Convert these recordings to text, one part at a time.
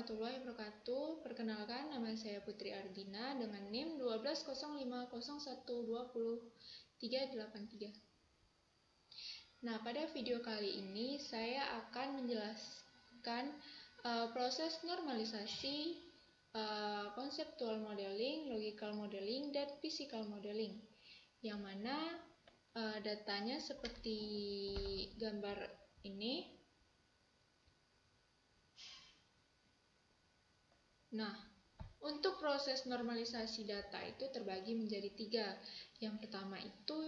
warahmatullahi wabarakatuh. Perkenalkan, nama saya Putri Ardina dengan NIM 120501202383. Nah, pada video kali ini saya akan menjelaskan proses normalisasi, konseptual modeling, logical modeling, dan physical modeling, yang mana datanya seperti gambar ini. Nah, untuk proses normalisasi data itu terbagi menjadi 3. Yang pertama itu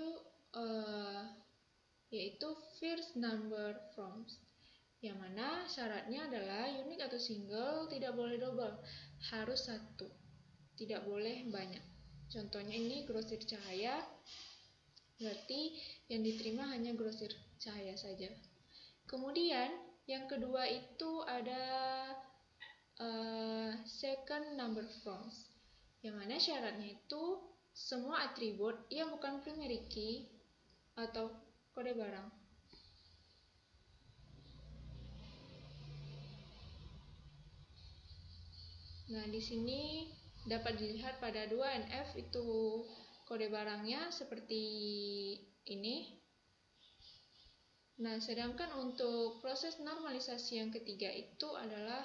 yaitu first number forms, yang mana syaratnya adalah unique atau single, tidak boleh double, harus 1, tidak boleh banyak. Contohnya ini grosir cahaya, berarti yang diterima hanya grosir cahaya saja. Kemudian yang kedua itu ada second number forms, yang mana syaratnya itu semua atribut yang bukan primary key atau kode barang. Nah, di sini dapat dilihat pada 2NF itu kode barangnya seperti ini. Nah, sedangkan untuk proses normalisasi yang ketiga itu adalah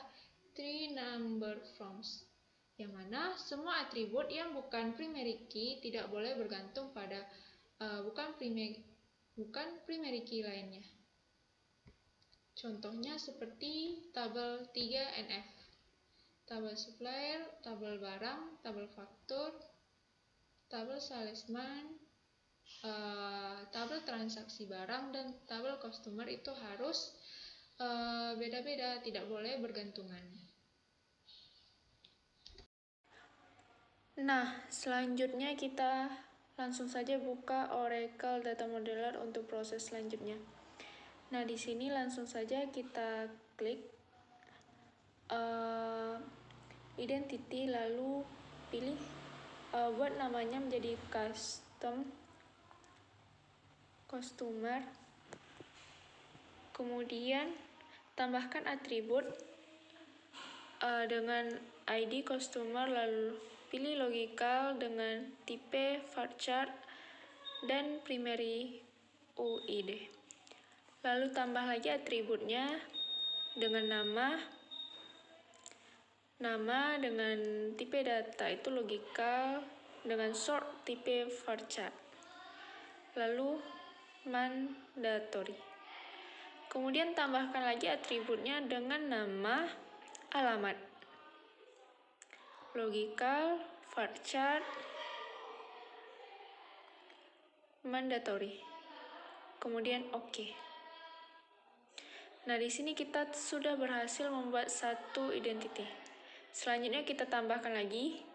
three number forms, yang mana semua atribut yang bukan primary key tidak boleh bergantung pada bukan primary key lainnya. Contohnya seperti tabel 3NF, tabel supplier, tabel barang, tabel faktur, tabel salesman, tabel transaksi barang, dan tabel customer itu harus beda-beda, tidak boleh bergantungan. Nah, selanjutnya kita langsung saja buka Oracle Data Modeler untuk proses selanjutnya. Nah, di sini langsung saja kita klik identity, lalu pilih buat namanya menjadi customer, kemudian tambahkan atribut dengan ID customer, lalu pilih logical dengan tipe varchar dan primary UID. Lalu tambah lagi atributnya dengan nama dengan tipe data itu logical dengan sort tipe varchar, lalu mandatory. Kemudian tambahkan lagi atributnya dengan nama, alamat, logical, varchar, mandatory. Kemudian oke. Nah, di sini kita sudah berhasil membuat satu identity. Selanjutnya kita tambahkan lagi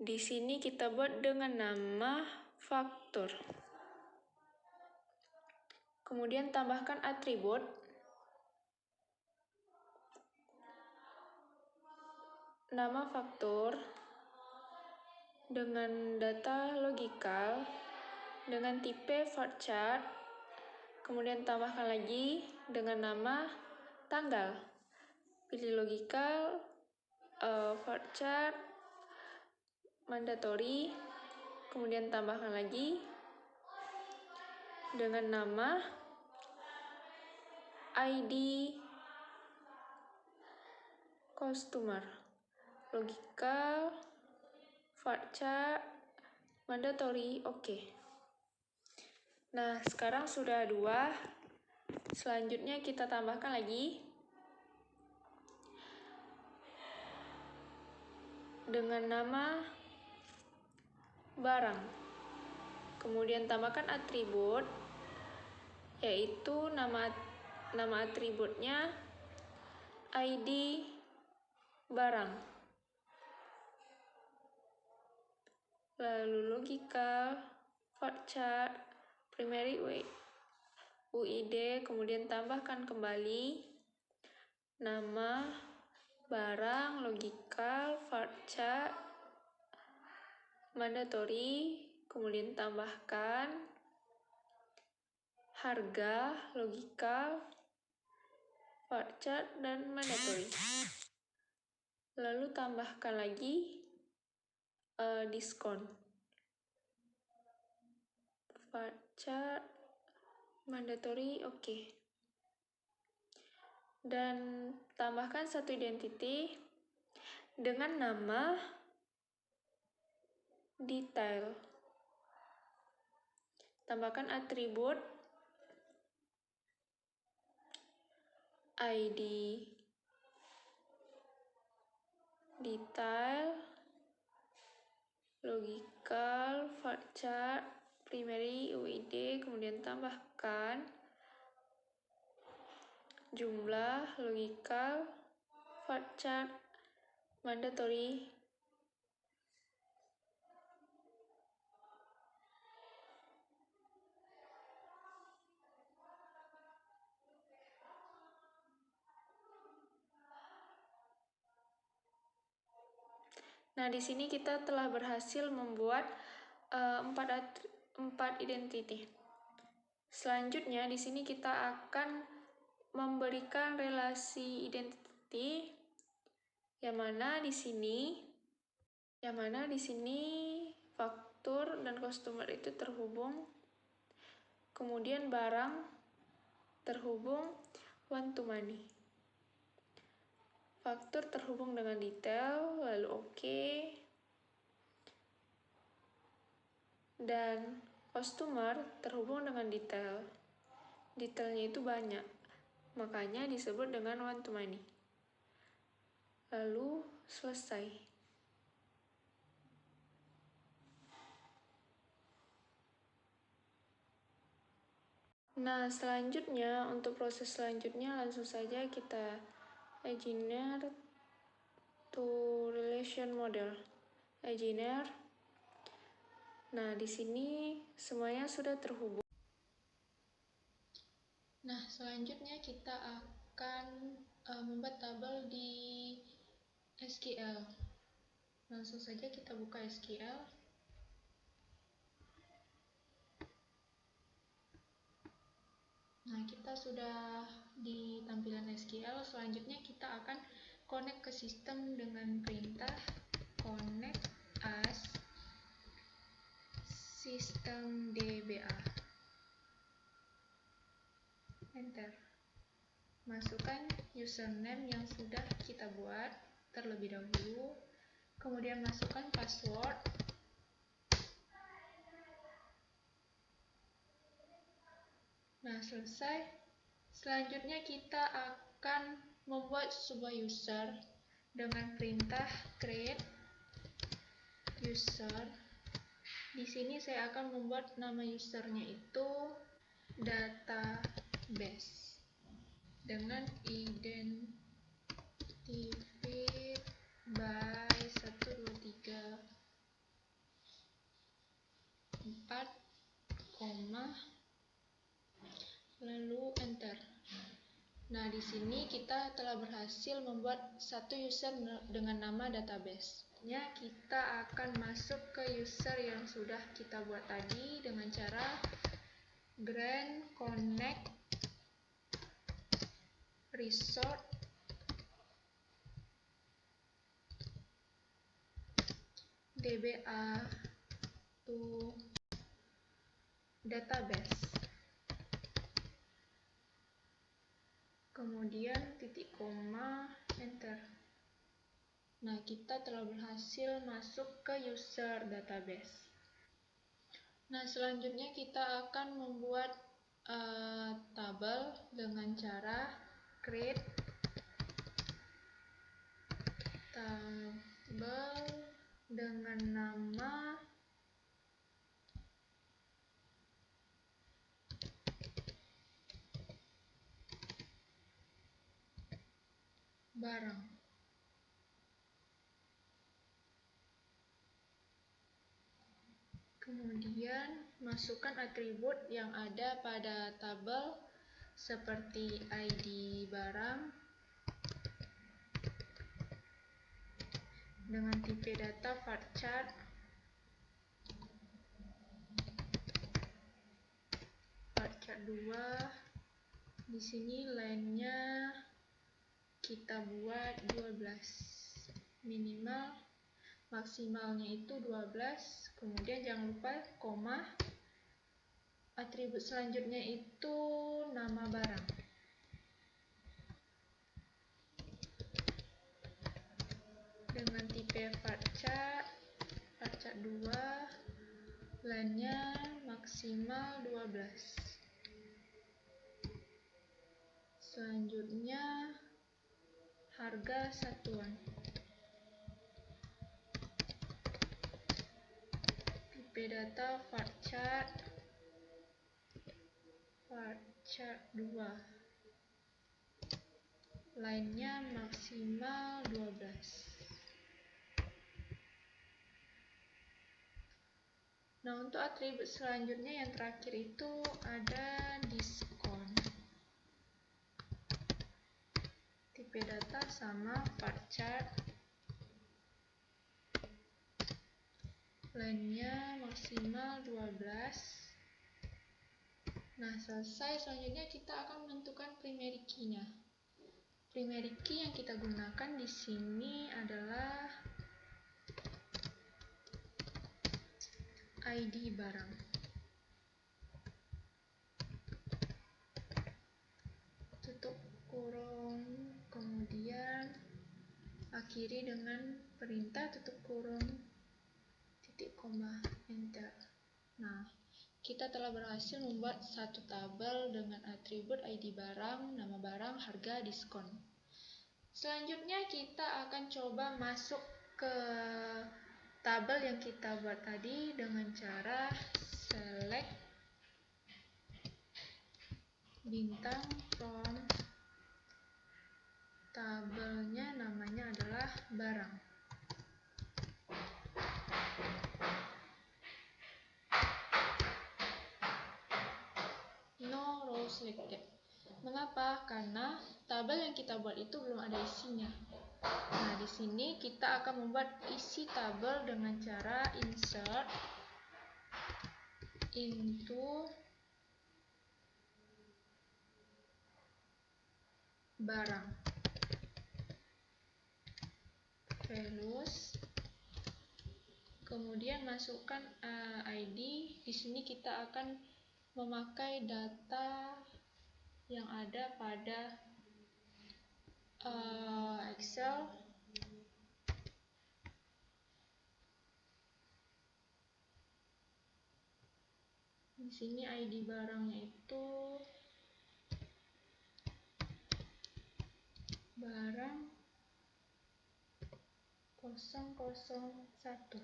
di sini kita buat dengan nama faktur. Kemudian tambahkan atribut nama faktur dengan data logical dengan tipe varchar. Kemudian tambahkan lagi dengan nama tanggal. Pilih logical, varchar, mandatory. Kemudian tambahkan lagi dengan nama ID customer, logical, varchar, mandatory, oke. Nah, sekarang sudah 2. Selanjutnya kita tambahkan lagi dengan nama barang. Kemudian tambahkan atribut, yaitu nama atributnya ID barang. Lalu logical, varchar, primary UID, kemudian tambahkan kembali nama barang, logical, varchar, mandatory, kemudian tambahkan harga, logical, varchar, dan mandatory. Lalu tambahkan lagi diskon. Varchar, mandatory, oke. Dan tambahkan satu identity dengan nama detail. Tambahkan atribut ID, detail, logical, varchar, primary, UID, kemudian tambahkan jumlah, logical, varchar, mandatory. Nah, di sini kita telah berhasil membuat 4 identity. Selanjutnya, di sini kita akan memberikan relasi identity yang mana di sini faktur dan customer itu terhubung, kemudian barang terhubung one to many. Faktur terhubung dengan detail, lalu oke. Dan customer terhubung dengan detail. Detailnya itu banyak, makanya disebut dengan one to many. Lalu selesai. Nah, selanjutnya, untuk proses selanjutnya langsung saja kita engineer to relation model. Engineer. Nah, di sini semuanya sudah terhubung. Nah, selanjutnya kita akan membuat tabel di SQL. Langsung saja kita buka SQL. Nah, kita sudah di tampilan SQL. Selanjutnya kita akan connect ke sistem dengan perintah connect as system DBA. Enter. Masukkan username yang sudah kita buat terlebih dahulu. Kemudian masukkan password. Nah, selesai. Selanjutnya kita akan membuat sebuah user dengan perintah create user. Di sini saya akan membuat nama usernya itu database dengan identified by 1, 2, 3, 4, lalu enter. Nah, di sini kita telah berhasil membuat satu user dengan nama database. Kita akan masuk ke user yang sudah kita buat tadi dengan cara grant connect resort DBA to database. Kemudian titik koma, enter. Nah, kita telah berhasil masuk ke user database. Nah, selanjutnya kita akan membuat tabel dengan cara create tabel dengan nama barang. Kemudian masukkan atribut yang ada pada tabel seperti ID barang dengan tipe data varchar chart 2. Di sini line-nya kita buat 12. Minimal maksimalnya itu 12. Kemudian jangan lupa koma. Atribut selanjutnya itu nama barang. Dengan tipe varchar 2, line-nya maksimal 12. Selanjutnya harga satuan. Tipe data varchar 2. Line-nya maksimal 12. Nah, untuk atribut selanjutnya yang terakhir itu ada diskon. Tipe data sama varchar. Line-nya maksimal 12. Nah, selesai. Selanjutnya kita akan menentukan primary key-nya. Primary key yang kita gunakan di sini adalah ID barang. Tutup kurung, kemudian akhiri dengan perintah tutup kurung titik koma enter. Nah, kita telah berhasil membuat satu tabel dengan atribut ID barang, nama barang, harga, diskon. Selanjutnya kita akan coba masuk ke tabel yang kita buat tadi dengan cara select bintang from tabelnya, namanya adalah barang. No row selected. Mengapa? Karena tabel yang kita buat itu belum ada isinya. Nah, di sini kita akan membuat isi tabel dengan cara insert into barang values, kemudian masukkan ID. Di sini kita akan memakai data yang ada pada Excel. Di sini ID barangnya itu barang 001.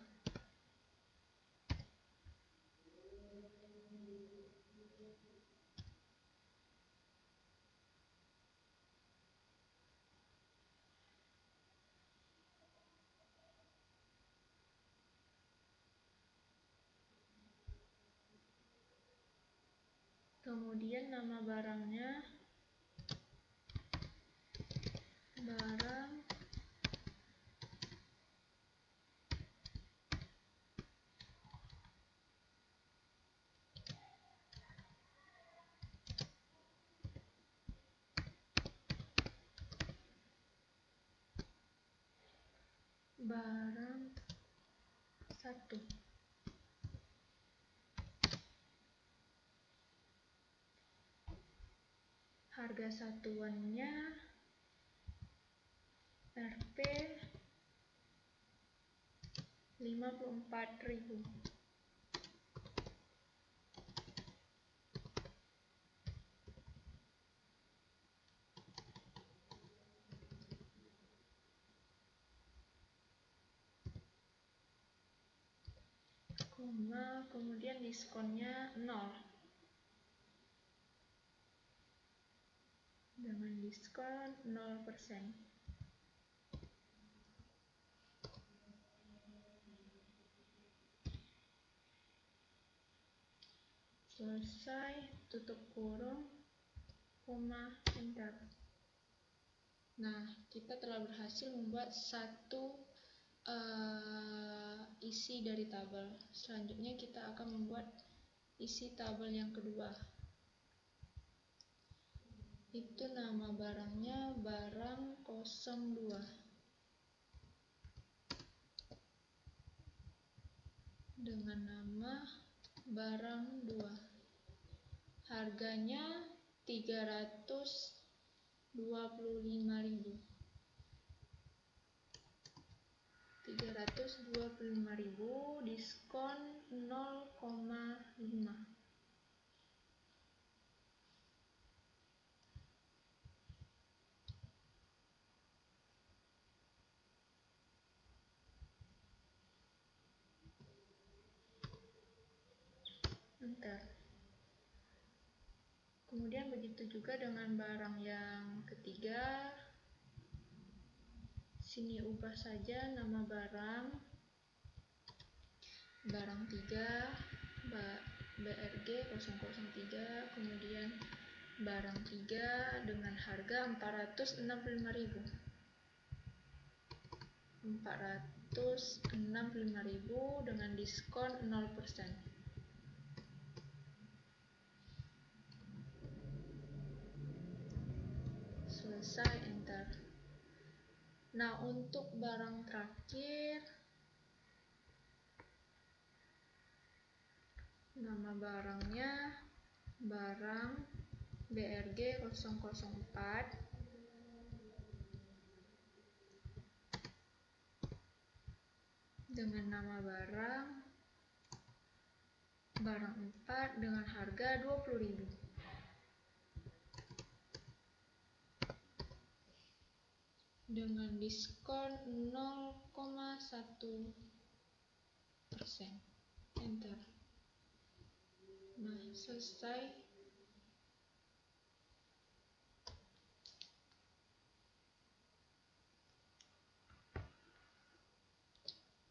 Kemudian nama barangnya barang barang 1. Harga satuannya Rp 54.000. Kemudian diskonnya 0 dengan diskon 0%. Selesai, tutup kurung, koma, enter. Nah, kita telah berhasil membuat satu isi dari tabel. Selanjutnya kita akan membuat isi tabel yang kedua. itu nama barangnya barang 02 dengan nama barang 2, harganya 325.000, diskon 0,5. Enter. Kemudian begitu juga dengan barang yang ketiga. Sini ubah saja nama barang 3 BRG 003, kemudian barang 3 dengan harga 465.000 dengan diskon 0%. Selesai, enter. Nah, untuk barang terakhir, nama barangnya barang BRG 004 dengan nama barang 4 dengan harga 20.000 dengan diskon 0,1%. Enter. Nah, selesai.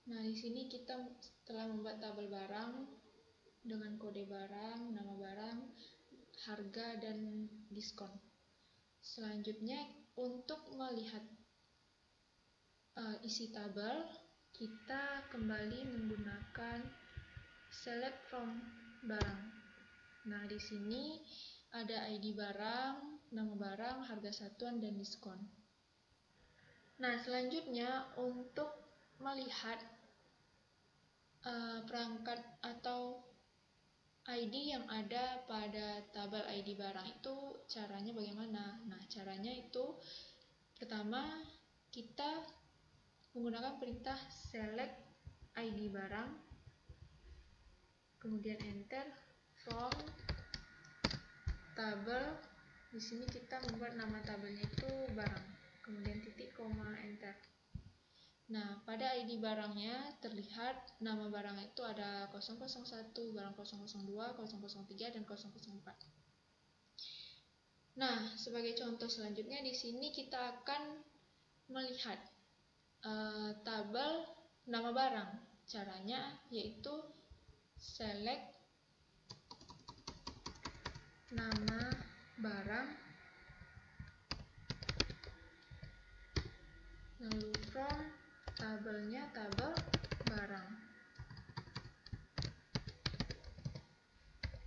Nah, di sini kita telah membuat tabel barang dengan kode barang, nama barang, harga, dan diskon. Selanjutnya, untuk melihat isi tabel, kita kembali menggunakan select from barang. Nah, di sini ada ID barang, nama barang, harga satuan, dan diskon. Nah, selanjutnya untuk melihat perangkat atau ID yang ada pada tabel ID barang itu caranya bagaimana? Nah, caranya itu pertama kita menggunakan perintah select ID barang, kemudian enter from tabel. Di sini kita membuat nama tabelnya itu barang, kemudian titik koma, enter. Nah, pada ID barangnya terlihat nama barang itu ada 001, barang 002, 003, dan 004. Nah, sebagai contoh selanjutnya di sini kita akan melihat tabel nama barang. Caranya yaitu select nama barang, lalu from tabelnya tabel barang,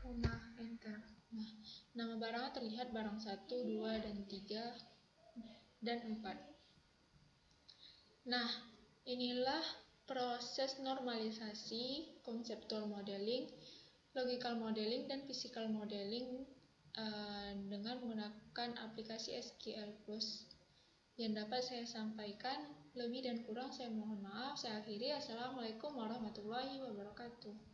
koma, enter. Nah, nama barangnya terlihat barang 1, 2, dan 3, dan 4. Nah, inilah proses normalisasi, conceptual modeling, logical modeling, dan physical modeling dengan menggunakan aplikasi SQL Plus yang dapat saya sampaikan. Lebih dan kurang saya mohon maaf. Saya akhiri. Assalamualaikum warahmatullahi wabarakatuh.